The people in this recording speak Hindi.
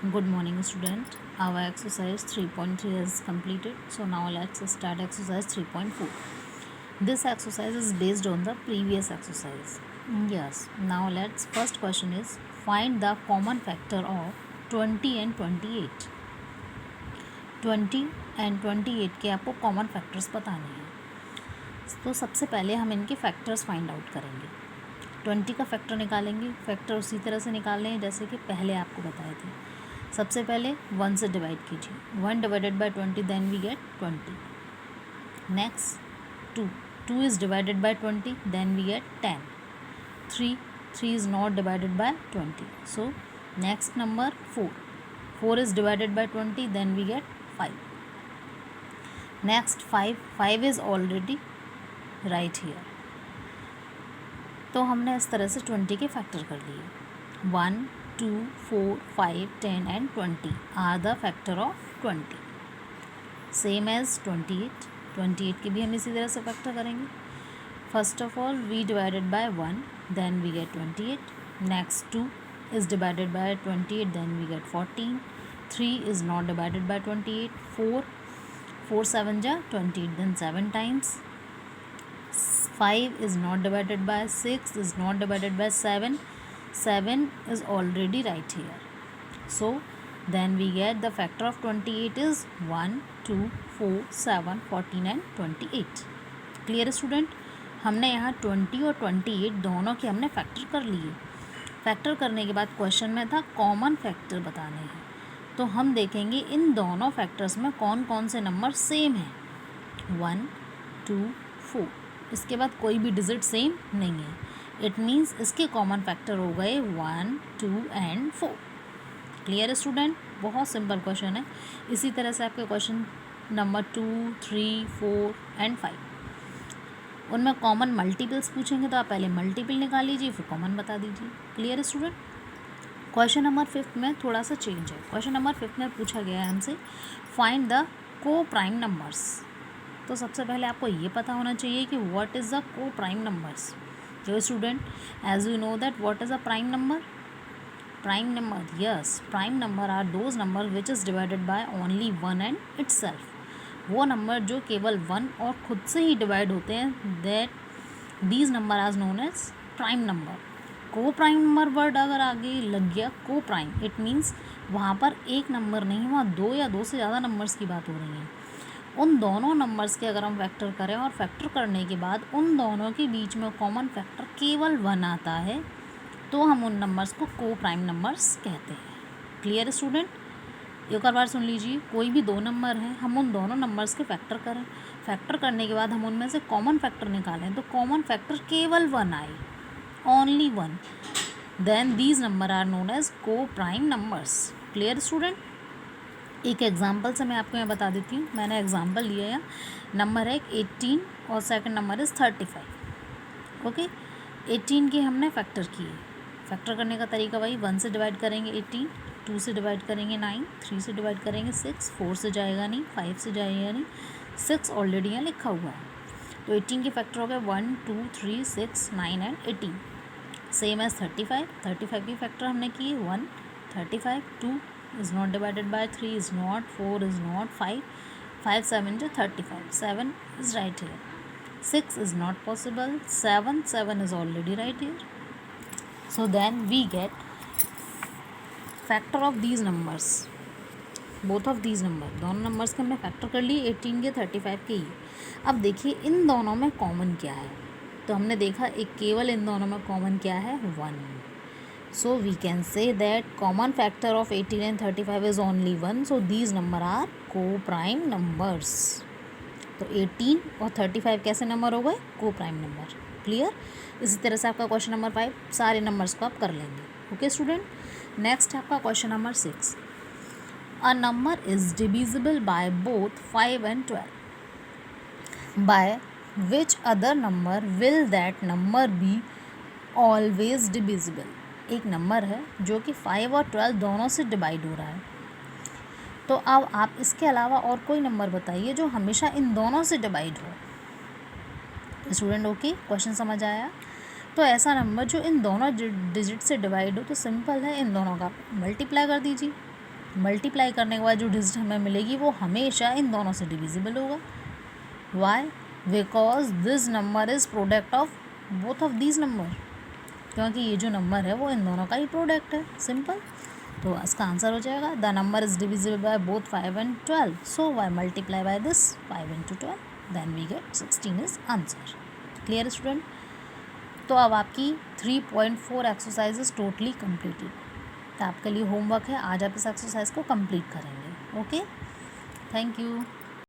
Good morning, student. Our exercise 3.3 is completed. So now let's start exercise 3.4. This exercise is based on the previous exercise. Yes. Now let's. First question is find the common factor of 20 and 28. 20 and 28 के आपको कॉमन फैक्टर्स बताने हैं. तो सबसे पहले हम इनके फैक्टर्स फाइंड आउट करेंगे. 20 का फैक्टर निकालेंगे. फैक्टर उसी तरह से निकालने हैं जैसे कि पहले आपको बताए थे. सबसे पहले 1 से डिवाइड कीजिए. 1 divided by 20 then we get 20. Next 2. 2 is divided by 20 then we get 10. 3. 3 is not divided by 20. So next number 4. 4 is divided by 20 then we get 5. Next 5. 5 is already right here. तो हमने इस तरह से 20 के फैक्टर कर लिए. 1, 2, 4, 5, 10 and 20 are the factor of 20. Same as 28. 28 के भी हम इसी तरह से फैक्टर करेंगे. First of all we divided by 1 then we get 28. Next 2 is divided by 28 then we get 14. 3 is not divided by 28. 4 7 ja 28 then 7 times. 5 is not divided by 6 is not divided by 7. 7 is already right here. So then we get the factor of 28 is 1, 2, 4, 7, 14 and 28. Clear student? हमने यहाँ 20 और 28 दोनों के हमने फैक्टर कर लिए. फैक्टर करने के बाद क्वेश्चन में था कॉमन फैक्टर बताने हैं. तो हम देखेंगे इन दोनों फैक्टर्स में कौन कौन से नंबर सेम हैं. 1, 2, 4. इसके बाद कोई भी डिजिट सेम नहीं है. इट मीन्स इसके कॉमन फैक्टर हो गए 1, 2 एंड 4. Clear student? बहुत सिंपल क्वेश्चन है. इसी तरह से आपके क्वेश्चन नंबर 2, 3, 4 एंड 5 उनमें कॉमन मल्टीपल्स पूछेंगे तो आप पहले मल्टीपल निकाल लीजिए फिर कॉमन बता दीजिए. Clear student? क्वेश्चन नंबर 5 में थोड़ा सा चेंज है. क्वेश्चन नंबर 5 में पूछा गया है हमसे फाइंड द को प्राइम नंबर्स. तो सबसे पहले आपको ये पता होना चाहिए कि व्हाट इज़ द को prime numbers. So student, as you know that what is a prime number? Prime number, yes, prime number are those number which is divided by only one and itself. वो नंबर जो केवल वन और खुद से ही डिवाइड होते हैं, that these number are known as prime number. को प्राइम नंबर वर्ड अगर आगे लग गया को प्राइम, इट मीन्स वहाँ पर एक नंबर नहीं, वहाँ दो या दो से ज़्यादा नंबर्स की बात हो रही है. उन दोनों नंबर्स के अगर हम फैक्टर करें और फैक्टर करने के बाद उन दोनों के बीच में कॉमन फैक्टर केवल 1 आता है तो हम उन नंबर्स को को प्राइम नंबर्स कहते हैं. Clear student? एक और बार सुन लीजिए. कोई भी दो नंबर हैं, हम उन दोनों नंबर्स के फैक्टर करें. फैक्टर करने के बाद हम उनमें से कॉमन फैक्टर निकालें तो कॉमन फैक्टर केवल 1 आए, only 1. Then these numbers are known as को प्राइम नंबर्स. Clear student? एक एग्जाम्पल से मैं आपको यहाँ बता देती हूँ. मैंने एग्जाम्पल लिया है. नंबर है 18 और सेकंड नंबर इज़ 35. ओके, 18 के हमने फैक्टर किए. फैक्टर करने का तरीका वही, 1 से डिवाइड करेंगे 18, 2 से डिवाइड करेंगे 9, 3 से डिवाइड करेंगे 6, 4 से जाएगा नहीं, 5 से जाएगा नहीं, 6 ऑलरेडी यहाँ लिखा हुआ है. तो 18 के फैक्टर हो गए 1, 2, 3, 6, 9 एंड 18. Same as 35. 35 के फैक्टर हमने किए 1, 35, 2 is not divided by 3 is not, 4 is not, 5, 5 7 to 35, 7 is right here. 6 is not possible, 7 is already right here. So then we get factor of these numbers, both of these number. दोनों नंबर्स के हमने फैक्टर कर लिए 18 के 35 के ही. अब देखिए इन दोनों में कॉमन क्या है. तो हमने देखा एक केवल इन दोनों में कॉमन क्या है 1. So we can say that common factor of 18 and 35 is only 1. So these number are co-prime numbers. तो 18 और 35 कैसे नंबर हो गए? को प्राइम नंबर. क्लियर? इसी तरह से आपका क्वेश्चन नंबर 5 सारे नंबर्स को आप कर लेंगे. Okay student? नेक्स्ट है आपका question number 6. A number is divisible by both 5 and 12. By which other number will that number be always divisible. एक नंबर है जो कि 5 और 12 दोनों से डिवाइड हो रहा है. तो अब आप इसके अलावा और कोई नंबर बताइए जो हमेशा इन दोनों से डिवाइड हो. स्टूडेंट ओके, क्वेश्चन समझ आया? तो ऐसा नंबर जो इन दोनों डिजिट से डिवाइड हो तो सिंपल है, इन दोनों का मल्टीप्लाई कर दीजिए. मल्टीप्लाई करने के बाद जो डिजिट हमें मिलेगी वो हमेशा इन दोनों से डिविजिबल होगा. Why? Because this number is product of both of these number. क्योंकि ये जो नंबर है वो इन दोनों का ही प्रोडक्ट है. सिंपल. तो इसका आंसर हो जाएगा the number is divisible by both 5 and 12. So why multiply by this 5 into 12, then we get 16 is answer. Clear student? तो अब आपकी 3.4 एक्सरसाइजेज टोटली कम्प्लीटेड. तो आपके लिए होमवर्क है, आज आप इस एक्सरसाइज को कंप्लीट करेंगे. Okay, thank you.